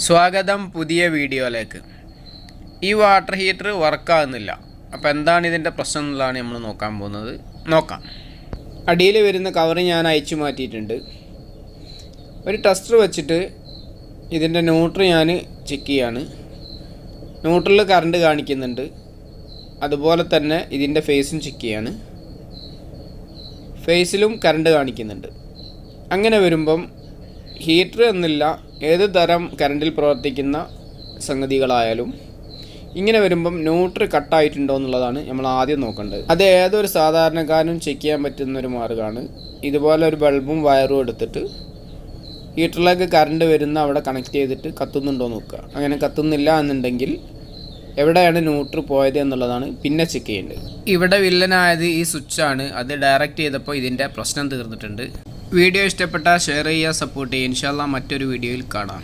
സ്വാഗതം പുതിയ വീഡിയോയിലേക്ക്. ഈ വാട്ടർ ഹീറ്റർ വർക്കാകുന്നില്ല. അപ്പോൾ എന്താണ് ഇതിൻ്റെ പ്രശ്നം എന്നുള്ളതാണ് നമ്മൾ നോക്കാൻ പോകുന്നത്. നോക്കാം. അടിയിൽ വരുന്ന കവർ ഞാൻ അയച്ചു മാറ്റിയിട്ടുണ്ട്. ഒരു ടെസ്റ്റർ വെച്ചിട്ട് ഇതിൻ്റെ ന്യൂട്രൽ ഞാൻ ചെക്ക് ചെയ്യാണ്. ന്യൂട്രലിൽ കറണ്ട് കാണിക്കുന്നുണ്ട്. അതുപോലെ തന്നെ ഇതിൻ്റെ ഫേസും ചെക്ക് ചെയ്യാണ്. ഫേസിലും കറണ്ട് കാണിക്കുന്നുണ്ട്. അങ്ങനെ വരുമ്പം ഹീറ്റർ എന്നില്ല, ഏത് തരം കറണ്ടിൽ പ്രവർത്തിക്കുന്ന സംഗതികളായാലും ഇങ്ങനെ വരുമ്പം ന്യൂട്രൽ കട്ടായിട്ടുണ്ടോ എന്നുള്ളതാണ് നമ്മൾ ആദ്യം നോക്കേണ്ടത്. അത് ഏതൊരു സാധാരണക്കാരനും ചെക്ക് ചെയ്യാൻ പറ്റുന്നൊരു മാർഗ്ഗമാണ്. ഇതുപോലെ ഒരു ബൾബും വയറും എടുത്തിട്ട് ഹീറ്ററിലേക്ക് കറണ്ട് വരുന്ന അവിടെ കണക്ട് ചെയ്തിട്ട് കത്തുന്നുണ്ടോ നോക്കുക. അങ്ങനെ കത്തുന്നില്ല എന്നുണ്ടെങ്കിൽ എവിടെയാണ് ന്യൂട്രൽ പോയത് എന്നുള്ളതാണ് പിന്നെ ചെക്ക് ചെയ്യേണ്ടത്. ഇവിടെ വില്ലനായത് ഈ സ്വിച്ചാണ്. അത് ഡയറക്റ്റ് ചെയ്തപ്പോൾ ഇതിൻ്റെ പ്രശ്നം തീർന്നിട്ടുണ്ട്. വീഡിയോ ഇഷ്ടപ്പെട്ടാൽ ഷെയർ ചെയ്യുക, സപ്പോർട്ട് ചെയ്യുക. ഇൻഷാല്ലാ മറ്റൊരു വീഡിയോയിൽ കാണാം.